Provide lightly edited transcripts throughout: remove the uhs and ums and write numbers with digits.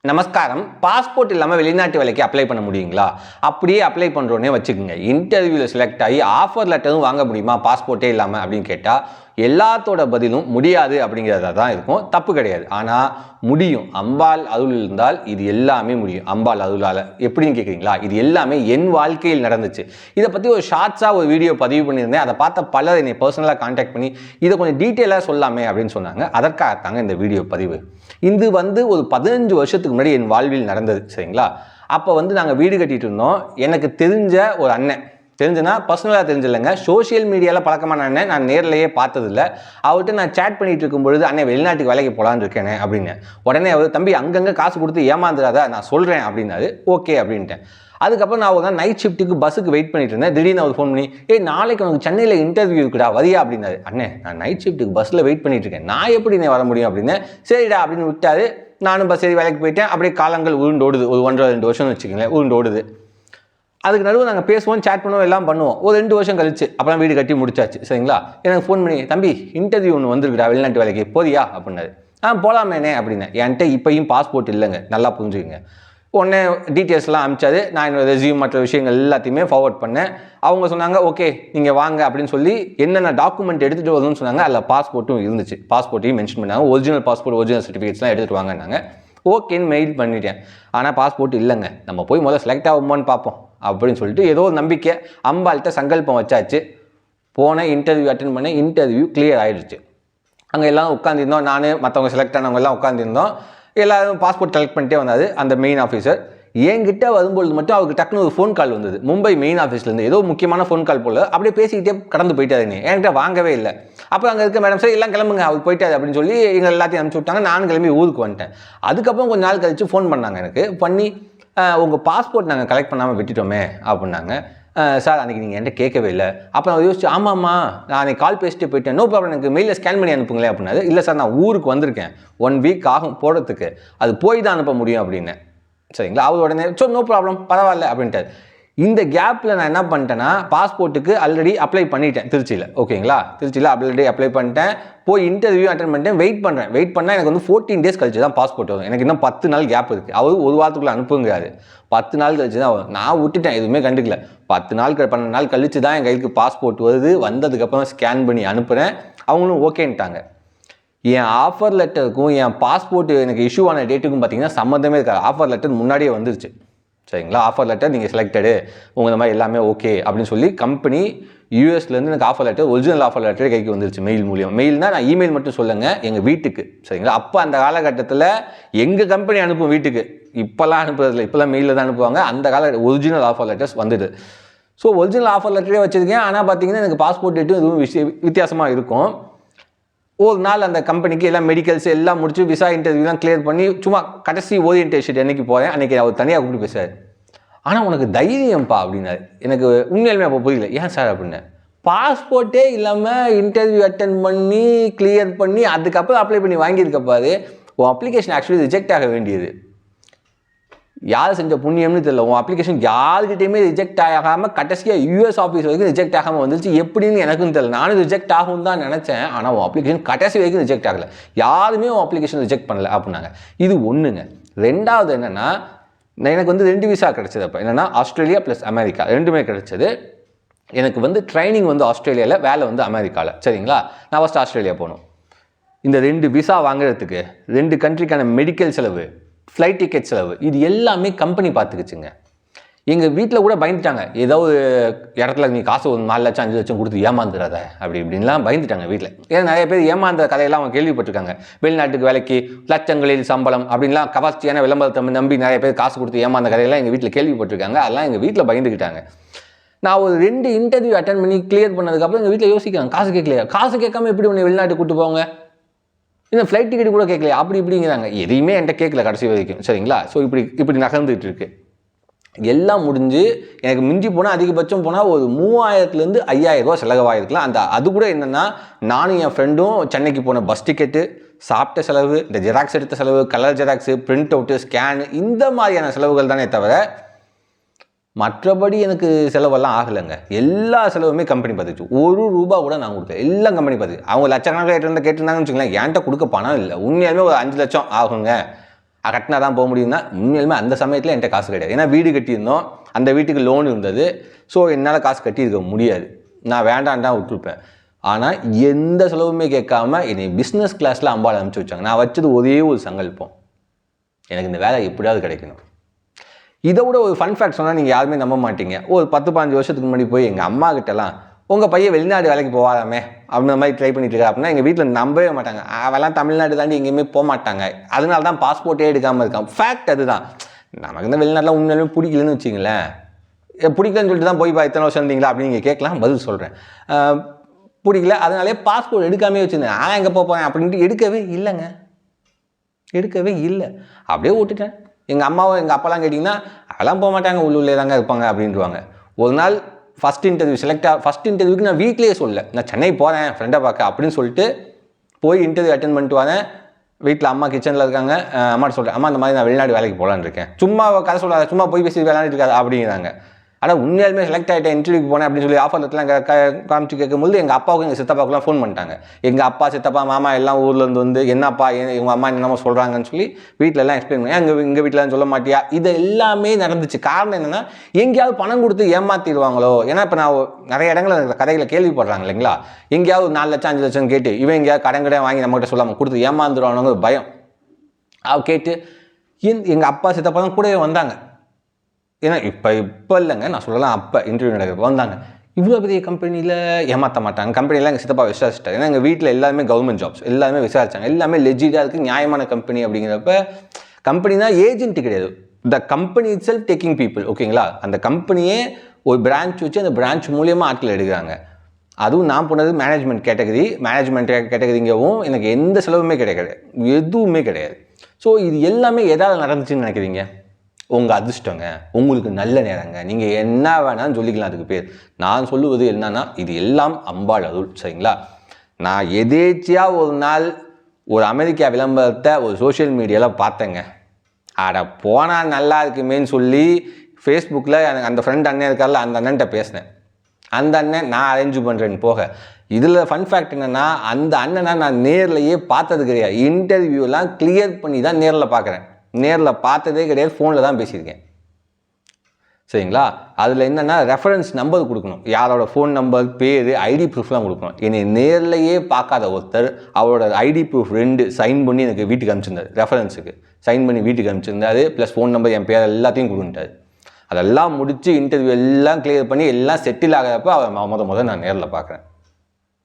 நமஸ்காரம். பாஸ்போர்ட் இல்லாமல் வெளிநாட்டு வேலைக்கு அப்ளை பண்ண முடியுங்களா? அப்படியே அப்ளை பண்ணுறோன்னே வச்சுக்கோங்க. இன்டர்வியூவில் செலக்ட் ஆகி ஆஃபர் லெட்டரும் வாங்க முடியுமா பாஸ்போர்ட்டே இல்லாமல் அப்படின்னு கேட்டால் எல்லாத்தோட பதிலும் முடியாது அப்படிங்கிறதா தான் இருக்கும். தப்பு கிடையாது. ஆனால் முடியும். அம்பாள் அருள் இருந்தால் இது எல்லாமே முடியும். அம்பாள் அருளால் எப்படின்னு கேட்குறீங்களா? இது எல்லாமே என் வாழ்க்கையில் நடந்துச்சு. இதை பற்றி ஒரு ஷார்ட்ஸாக ஒரு வீடியோ பதிவு பண்ணியிருந்தேன். அதை பார்த்த பலர் என்னை பர்சனலாக கான்டாக்ட் பண்ணி இதை கொஞ்சம் டீட்டெயிலாக சொல்லாமே அப்படின்னு சொன்னாங்க. அதற்காகத்தாங்க இந்த வீடியோ பதிவு. இது ஒரு 15 வருஷத்துக்கு முன்னாடி என் வாழ்வில் நடந்தது. சரிங்களா? அப்போ நாங்கள் வீடு கட்டிட்டு இருந்தோம். எனக்கு தெரிஞ்ச ஒரு அண்ணன், தெரிஞ்சுன்னா பர்சனலாக தெரிஞ்சில்லைங்க, சோஷியல் மீடியாவில் பழக்கமான அண்ணன், நான் நேரிலேயே பார்த்ததில்லை. அவர்கிட்ட நான் சேட் பண்ணிட்டு இருக்கும் பொழுது, அண்ணன் வெளிநாட்டுக்கு வேலைக்கு போகலான்னு இருக்கேனே அப்படின்னு. உடனே அவர், தம்பி அங்கங்கே காசு கொடுத்து ஏமாந்துடாத, நான் சொல்கிறேன் அப்படின்னாரு. ஓகே அப்படின்ட்டேன். அதுக்கப்புறம் நான் ஒரு நைட் ஷிஃப்ட்டுக்கு பஸ்ஸுக்கு வெயிட் பண்ணிட்டு இருந்தேன். திடீர்னு அவர் ஃபோன் பண்ணி, நாளைக்கு உனக்கு சென்னையில் இன்டர்வியூ இருக்குடா, வரியா அப்படின்னாரு. அண்ணே, நான் நைட் ஷிஃப்ட்டுக்கு பஸ்ஸில் வெயிட் பண்ணிட்டு இருக்கேன், நான் எப்படி வர முடியும் அப்படின்னு. சரிடா அப்படின்னு விட்டாரு. நானும் பஸ் ஏறி வேலைக்கு போயிட்டேன். அப்படியே காலங்கள் உருண்டோடுது. ஒரு 1.5-2 வருஷம்னு வச்சுக்கோங்களேன், உருண்டோடுது. அதுக்கு நடுவு நாங்கள் பேசுவோம், சேட் பண்ணுவோம், எல்லாம் பண்ணுவோம். ஒரு 2 வருஷம் கழிச்சு அப்புறம் வீடு கட்டி முடிச்சாச்சு. சரிங்களா? எனக்கு ஃபோன் பண்ணி, தம்பி இன்டர்வியூ ஒன்று வந்துருக்குடா வெளிநாட்டு வேலைக்கு, போதியா அப்படின்னாரு. போகலாமேனே அப்படின்னேன். என்கிட்ட இப்போயும் பாஸ்போர்ட் இல்லைங்க, நல்லா புரிஞ்சுக்கங்க. உடனே டீட்டெயில்ஸ்லாம் அனுப்பிச்சாரு. நான் என்னோட ரெஸ்யூம் மற்ற விஷயங்கள் எல்லாத்தையுமே ஃபார்வர்ட் பண்ணேன். அவங்க சொன்னாங்க, ஓகே நீங்கள் வாங்க அப்படின்னு சொல்லி என்னென்ன டாக்குமெண்ட் எடுத்துகிட்டு வரணும்னு சொன்னாங்க. அதில் பாஸ்போர்ட்டும் இருந்துச்சு. பாஸ்போர்ட்டையும் மென்ஷன் பண்ணாங்க. ஒரிஜினல் பாஸ்போர்ட், ஒரிஜினல் சர்டிஃபிகேட்ஸ்லாம் எடுத்துகிட்டு வாங்கினாங்க. ஓகேன்னு மெயில் பண்ணிட்டேன். ஆனால் பாஸ்போர்ட் இல்லைங்க. நம்ம போய் முதல்ல செலக்ட் ஆகுமான்னு பார்ப்போம் அப்படின்னு சொல்லிட்டு ஏதோ ஒரு நம்பிக்கை, அம்பாள்கிட்ட சங்கல்பம் வச்சாச்சு. போனேன், இன்டர்வியூ அட்டென்ட் பண்ணேன். இன்டர்வியூ கிளியர் ஆகிடுச்சு. அங்கே எல்லாம் உட்காந்துருந்தோம். நான் மற்றவங்க செலக்ட் ஆனவங்க எல்லாம் உட்காந்துருந்தோம். எல்லாரும் பாஸ்போர்ட் கலெக்ட் பண்ணிட்டே வந்தார் அந்த மெயின் ஆஃபீஸர். என்கிட்ட வரும்பொழுது மட்டும் அவருக்கு டக்குனு ஒரு ஃபோன் கால் வந்தது. மும்பை மெயின் ஆஃபீஸ்லேருந்து ஏதோ முக்கியமான ஃபோன் கால் போல். அப்படியே பேசிக்கிட்டே கடந்து போயிட்டாருங்க. என்கிட்ட வாங்கவே இல்லை. அப்புறம் அங்கே இருக்க மேடம், சார் எல்லாம் கிளம்புங்க, அவர் போயிட்டாரு அப்படின்னு சொல்லி எங்கள் எல்லாத்தையும் அனுப்பிச்சி விட்டாங்க. நானும் கிளம்பி ஊருக்கு வந்துட்டேன். அதுக்கப்புறம் கொஞ்சம் நாள் கழிச்சு ஃபோன் பண்ணாங்க எனக்கு. பண்ணி, உங்கள் பாஸ்போர்ட் நாங்கள் கலெக்ட் பண்ணாமல் விட்டுட்டோமே அப்படின்னாங்க. சார் அன்றைக்கி நீங்கள் என்கிட்ட கேட்கவே இல்லை. அப்புறம் அவர் யோசிச்சு, ஆமாம்மா நான் அன்றைக்கி கால் பேசிட்டு போயிட்டேன், நோ ப்ராப்ளம், எனக்கு மெயிலில் ஸ்கேன் பண்ணி அனுப்புங்களேன் அப்படின்னாரு. இல்லை சார் நான் ஊருக்கு வந்திருக்கேன், 1 வீக் ஆகும் போடுறதுக்கு, அது போய் தான் அனுப்ப முடியும் அப்படின்னு. சரிங்களா? அவர் உடனே நோ ப்ராப்ளம், பரவாயில்ல அப்படின்ட்டார். இந்த கேப்பில் நான் என்ன பண்ணிட்டேன்னா, பாஸ்போர்ட்டுக்கு ஆல்ரெடி அப்ளை பண்ணிட்டேன் திருச்சியில். ஓகேங்களா? திருச்சியில் ஆல்ரெடி அப்ளை பண்ணிட்டேன். போய் இன்டர்வியூ அட்டென்ட் பண்ணிட்டேன். வெயிட் பண்ணால் எனக்கு 14 டேஸ் கழிச்சு தான் பாஸ்போர்ட் வரும். எனக்கு இன்னும் 10 நாள் கேப் இருக்குது. அவர் ஒரு வாரத்துக்குள்ளே அனுப்புங்கிறாரு. 10 நாள் கழிச்சு தான் வரும். நான் விட்டுட்டேன், எதுவுமே கண்டுக்கல. 12 நாள் கழிச்சு தான் என் கைக்கு பாஸ்போர்ட் வருது. வந்ததுக்கப்புறம் ஸ்கேன் பண்ணி அனுப்புகிறேன். அவங்களும் ஓகேன்ட்டாங்க. என் ஆஃபர் லெட்டருக்கும் என் பாஸ்போர்ட் எனக்கு இஷ்யூ ஆன டேட்டுக்கும் பார்த்தீங்கன்னா சம்மந்தமே இருக்காது. ஆஃபர் லெட்டர் முன்னாடியே வந்துருச்சு. சரிங்களா? ஆஃபர் லெட்டர் நீங்கள் செலக்டடு, உங்கள் இந்த மாதிரி எல்லாமே ஓகே அப்படின்னு சொல்லி கம்பெனி யூஎஸ்லேருந்து எனக்கு offer letter, original offer letter கைக்கு வந்துருச்சு மெயில் மூலியம். மெயில்னால் நான் இமெயில் மட்டும் சொல்லுங்கள், எங்கள் வீட்டுக்கு. சரிங்களா? அப்போ அந்த காலகட்டத்தில் எங்கள் கம்பெனி அனுப்பும் வீட்டுக்கு. இப்போல்லாம் அனுப்புறதில்ல, இப்போல்லாம் மெயிலில் தான் அனுப்புவாங்க. அந்த ஒரிஜினல் ஆஃபர் லெட்டர்ஸ் வந்துடுது. ஸோ ஒரிஜினல் ஆஃபர் லெட்டரே வச்சுருக்கேன். ஆனால் பார்த்தீங்கன்னா எனக்கு பாஸ்போர்ட் டேட்டும் எதுவும் வித்தியாசமாக இருக்கும். ஒரு நாள் அந்த கம்பெனிக்கு எல்லாம் மெடிக்கல்ஸ் எல்லாம் முடிச்சு விசா இன்டர்வியூலாம் கிளியர் பண்ணி சும்மா கடைசி ஓரியன்டேஷன் அன்றைக்கி போகிறேன். அன்றைக்கி அவர் தனியாக கூப்பிட்டு பேசுகிறார். ஆனால் உனக்கு தைரியம்ப்பா அப்படின்னாரு. எனக்கு உண்மையிலுமே அப்போ புரியல. ஏன் சார் அப்படின்னு. பாஸ்போர்ட்டே இல்லாமல் இன்டர்வியூ அட்டென்ட் பண்ணி கிளியர் பண்ணி அதுக்கப்புறம் அப்ளை பண்ணி வாங்கியிருக்கப்பாரு. உன் அப்ளிகேஷன் ஆக்சுவலி ரிஜெக்ட் ஆக வேண்டியது. யார் செஞ்ச புண்ணியம்னு தெரியல. உன் அப்ளிகேஷன் யாருக்கிட்டையுமே ரிஜெக்ட் ஆகாமல் கடைசியாக யூஎஸ் ஆஃபீஸ் வரைக்கும் ரிஜெக்ட் ஆகாமல் வந்துச்சு. எப்படின்னு எனக்கும் தெரியல. நானும் ரிஜெக்ட் ஆகும் தான் நினச்சேன். ஆனால் உன் அப்ளிகேஷன் கடைசி வரைக்கும் ரிஜெக்ட் ஆகலை. யாருமே உன் அப்ளிகேஷன் ரிஜெக்ட் பண்ணல அப்படின்னாங்க. இது ஒன்றுங்க. ரெண்டாவது என்னென்னா, எனக்கு 2 விசா கிடச்சிது. அப்போ என்னென்னா ஆஸ்திரேலியா ப்ளஸ் அமெரிக்கா ரெண்டுமே கிடச்சிது. எனக்கு ட்ரைனிங் ஆஸ்திரேலியாவில், வேலை அமெரிக்காவில். சரிங்களா? நான் ஃபஸ்ட்டு ஆஸ்திரேலியா போகணும். இந்த 2 விசா வாங்குறதுக்கு 2 கண்ட்ரிக்கான மெடிக்கல் செலவு, ஃப்ளைட் டிக்கெட் செலவு, இது எல்லாமே கம்பெனி பார்த்துக்குச்சுங்க. எங்கள் வீட்டில் கூட பயந்துட்டாங்க. ஏதோ ஒரு இடத்துல நீ காசு 4 லட்சம் 5 லட்சம் கொடுத்து ஏமாந்துடாத அப்படி இப்படின்லாம் பயந்துட்டாங்க வீட்டில். ஏன்னா நிறைய பேர் ஏமாந்த கதையெல்லாம் அவங்க கேள்விப்பட்டிருக்காங்க. வெளிநாட்டுக்கு வேலைக்கு லட்சங்களில் சம்பளம் அப்படின்லாம் கவர்ச்சியான விளம்பரத்தை நம்பி நிறைய பேர் காசு கொடுத்து ஏமாந்த கதையெல்லாம் எங்கள் வீட்டில் கேள்விப்பட்டிருக்காங்க. அதெல்லாம் எங்கள் வீட்டில் பயந்துக்கிட்டாங்க. நான் ஒரு 2 இன்டர்வியூ அட்டென்ட் பண்ணி கிளியர் பண்ணதுக்கப்புறம் எங்கள் வீட்டில் யோசிக்கிறாங்க, காசு கேட்கலையா, காசு கேட்காம எப்படி உன்னை வெளிநாட்டுக்கு கூட்டு போவாங்க, இன்னும் ஃப்ளைட் டிக்கெட் கூட கேட்கலையா, அப்படி இப்படிங்கிறாங்க. எதையுமே என்கிட்ட கேட்கல கடைசி வரைக்கும். சரிங்களா? ஸோ இப்படி நகர்ந்துகிட்டு இருக்கு. எல்லாம் முடிஞ்சு எனக்கு மிஞ்சி போனால் அதிகபட்சம் போனால் ஒரு 3000லேருந்து 5000 ரூபா செலவாயிருக்கலாம். அது கூட என்னென்னா, நானும் என் ஃப்ரெண்டும் சென்னைக்கு போன பஸ் டிக்கெட்டு, சாப்பிட்ட செலவு, இந்த ஜெராக்ஸ் எடுத்த செலவு, colour xerox, print out, scan, இந்த மாதிரியான செலவுகள் தானே தவிர மற்றபடி எனக்கு செலவெல்லாம் ஆகலைங்க. எல்லா செலவுமே கம்பெனி பார்த்துச்சு. 1 ரூபா கூட நான் கொடுத்தேன். எல்லாம் கம்பெனி பார்த்துச்சு. அவங்க லட்சக்கணக்கில் கேட்டிருந்தாங்கன்னு வச்சுக்கலாம். என்கிட்ட கொடுக்க பணம் இல்லை. உண்மையாலுமே ஒரு 5 லட்சம் ஆகுங்க. கட்டினா தான் போக முடியும்னா உண்மையிலுமே அந்த சமயத்தில் என்கிட்ட காசு கிடையாது. ஏன்னா வீடு கட்டியிருந்தோம், அந்த வீட்டுக்கு லோன் இருந்தது. ஸோ என்னால் காசு கட்டியிருக்க முடியாது, நான் வேண்டான்தான் விட்டுருப்பேன். ஆனால் எந்த செலவுமே கேட்காம என்னை பிஸ்னஸ் கிளாஸில் அம்பாள் அனுப்பிச்சி வச்சாங்க. நான் வச்சது ஒரே ஒரு சங்கல்பம், எனக்கு இந்த வேலை எப்படியாவது கிடைக்கணும். இதை விட ஒரு ஃபன் ஃபேக்ட் சொன்னால் நீங்கள் யாருமே நம்ப மாட்டீங்க. ஒரு 10-15 வருஷத்துக்கு முன்னாடி போய் எங்கள் அம்மா கிட்டலாம் உங்கள் பையன் வெளிநாடு வேலைக்கு போகாதாமே அப்படின்ற மாதிரி ட்ரை பண்ணிட்டு இருக்கா அப்படின்னா எங்கள் வீட்டில் நம்பவே மாட்டாங்க. அவெல்லாம் தமிழ்நாடு தாண்டி எங்கேயுமே போக மாட்டாங்க, அதனால தான் பாஸ்போர்ட்டே எடுக்காமல் இருக்கான். ஃபேக்ட் அதுதான். நமக்கு இந்த வெளிநாட்டில் உண்மையிலுமே பிடிக்கலன்னு வச்சிங்களேன், பிடிக்கலன்னு சொல்லிட்டு தான் போய் இத்தனை வருஷம் இருந்தீங்களா அப்படின்னு நீங்கள் கேட்கலாம். பதில் சொல்கிறேன், பிடிக்கல, அதனாலே பாஸ்போர்ட் எடுக்காமே வச்சுருந்தேன். நான் எங்கே போகிறேன் அப்படின்ட்டு எடுக்கவே இல்லைங்க, எடுக்கவே இல்லை, அப்படியே விட்டுட்டேன். எங்கள் அம்மாவும் எங்கள் அப்பாலாம் கேட்டிங்கன்னா அதெல்லாம் போக மாட்டாங்க, உள்ளே தாங்க இருப்பாங்க அப்படின்ட்டுருவாங்க. ஒரு நாள் ஃபஸ்ட் இன்டர்வியூக்கு நான் வீட்டிலேயே சொல்லலை, நான் சென்னை போகிறேன் ஃப்ரெண்டை பார்க்க அப்படின்னு சொல்லிட்டு போய் இன்டர்வியூ அட்டென்ட் பண்ணிட்டு வரேன். வீட்டில் அம்மா கிச்சனில் இருக்காங்க. அம்மாட்ட சொல்கிறேன், அம்மா இந்த மாதிரி நான் வெளிநாடு வேலைக்கு போகலான்னு இருக்கேன். சும்மா கதை சொல்லாத, சும்மா போய் பேசி விளையாடிட்டு இருக்காது அப்படிங்கிறாங்க. ஆனால் உண்மையாலுமே செலக்ட் ஆகிட்டேன், இன்டர்வியூக்கு போனேன் அப்படின்னு சொல்லி ஆஃபர் லெட்டர்லாம் காமிச்சு கேட்கும்போது எங்கள் அப்பாவுக்கும் எங்கள் சித்தப்பாவுக்குலாம் ஃபோன் பண்ணிட்டாங்க. எங்கள் அப்பா சித்தப்பா மாமா எல்லாம் ஊர்லேருந்து வந்து என்னப்பா இவங்க அம்மா என்னமோ சொல்கிறாங்கன்னு சொல்லி வீட்டில் எல்லாம் எக்ஸ்பிளைன் பண்ணி எங்கள் வீட்டிலலாம் சொல்ல மாட்டியா, இது எல்லாமே நடந்துச்சு. காரணம் என்னென்னா எங்கேயாவது பணம் கொடுத்து ஏமாற்றிடுவாங்களோ. ஏன்னா இப்போ நான் நிறைய இடங்களில் கதைகளை கேள்விப்படுறாங்க இல்லைங்களா, எங்கேயாவது 4 லட்சம் 5 லட்சம் கேட்டு இவன் எங்கேயாவது கடன் வாங்கி நம்மகிட்ட சொல்லாமல் கொடுத்து ஏமாந்துருவானுங்க பயம். கேட்டு எங்கள் அப்பா சித்தப்பா தான் கூடவே வந்தாங்க. ஏன்னா இப்போ இல்லைங்க, நான் சொல்லலாம் அப்போ இன்டர்வியூ நடக்கிறப்ப வந்தாங்க. இவ்வளோ பெரிய கம்பெனியில் ஏமாற்ற மாட்டாங்க, கம்பெனிலாம் எங்கள் சித்தப்பா விசாரிச்சிட்டாரு. ஏன்னா எங்கள் வீட்டில் எல்லாருமே கவர்மெண்ட் ஜாப்ஸ், எல்லாருமே விசாரிச்சாங்க, எல்லாமே லெஜிட்டாக இருக்குது, நியாயமான கம்பெனி அப்படிங்கிறப்ப கம்பெனினா ஏஜென்ட் கிடையாது, the company it self taking people. ஓகேங்களா, அந்த கம்பெனியே ஒரு பிரான்ச் வச்சு அந்த பிரான்ச் மூலியமாக ஆட்கள் எடுக்கிறாங்க. அதுவும் நான் போனது மேனேஜ்மெண்ட் கேட்டகரிங்கவும் எனக்கு எந்த செலவுமே கிடையாது, எதுவுமே கிடையாது. ஸோ இது எல்லாமே எதாவது நடந்துச்சுன்னு நினைக்கிறீங்க? உங்கள் அதிர்ஷ்டங்க, உங்களுக்கு நல்ல நேரங்க, நீங்கள் என்ன வேணாலும் சொல்லிக்கலாம். அதுக்கு பேர் நான் சொல்லுவது என்னன்னா, இது எல்லாம் அம்பாள் அருள். சரிங்களா, நான் எதேச்சியாக ஒரு நாள் ஒரு அமெரிக்கா விளம்பரத்தை ஒரு சோஷியல் மீடியாவில் பார்த்தேங்க. போனால் நல்லா இருக்குமேன்னு சொல்லி ஃபேஸ்புக்கில் எனக்கு அந்த ஃப்ரெண்ட் அண்ணன் இருக்கார்ல, அந்த அண்ணன்ட்ட பேசினேன். அந்த அண்ணன் நான் அரேஞ்ச் பண்ணுறேன்னு போக, இதில் ஃபன் ஃபேக்ட் என்னென்னா அந்த அண்ணனை நான் நேர்லையே பார்த்தது கிடையாது. இன்டர்வியூலாம் கிளியர் பண்ணி தான் நேரில் பார்க்குறேன், நேரில் பார்த்ததே கிடையாது, ஃபோனில் தான் பேசியிருக்கேன். சரிங்களா, அதில் என்னென்னா ரெஃபரன்ஸ் நம்பர் கொடுக்கணும், யாரோட ஃபோன் நம்பர், பேர், ஐடி ப்ரூஃப்லாம் கொடுக்கணும். என்னை நேர்லையே பார்க்காத ஒருத்தர் அவரோட ஐடி ப்ரூஃப் 2 சைன் பண்ணி எனக்கு வீட்டுக்கு அனுப்பிச்சிருந்தார், ரெஃபரன்ஸுக்கு சைன் பண்ணி வீட்டுக்கு அனுப்பிச்சிருந்தாரு. ப்ளஸ் ஃபோன் நம்பர், என் பேர் எல்லாத்தையும் கொடுத்துட்டார். அதெல்லாம் முடித்து இன்டர்வியூ எல்லாம் கிளியர் பண்ணி எல்லாம் செட்டில் ஆகிறப்ப அவர் முதல் நான் நேரில் பார்க்குறேன்.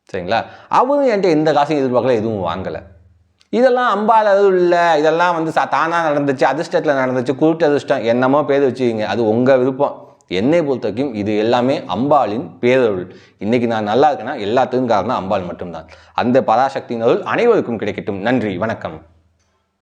சரிங்களா, அவரும் என்கிட்ட எந்த காசையும் எதிர்பார்க்கல, எதுவும் வாங்கலை. இதெல்லாம் அம்பாள் அருள் இல்லை, இதெல்லாம் வந்து தானாக நடந்துச்சு, அதிர்ஷ்டத்தில் நடந்துச்சு, குருட்டு அதிர்ஷ்டம் என்னமோ பேர் வச்சுக்கிங்க, அது உங்கள் விருப்பம். என்னை பொறுத்த வரைக்கும் இது எல்லாமே அம்பாளின் பேரருள். இன்றைக்கி நான் நல்லா இருக்கேன்னா எல்லாத்துக்கும் காரணம் அம்பாள் மட்டும்தான். அந்த பராசக்தியின் அருள் அனைவருக்கும் கிடைக்கட்டும். நன்றி, வணக்கம்.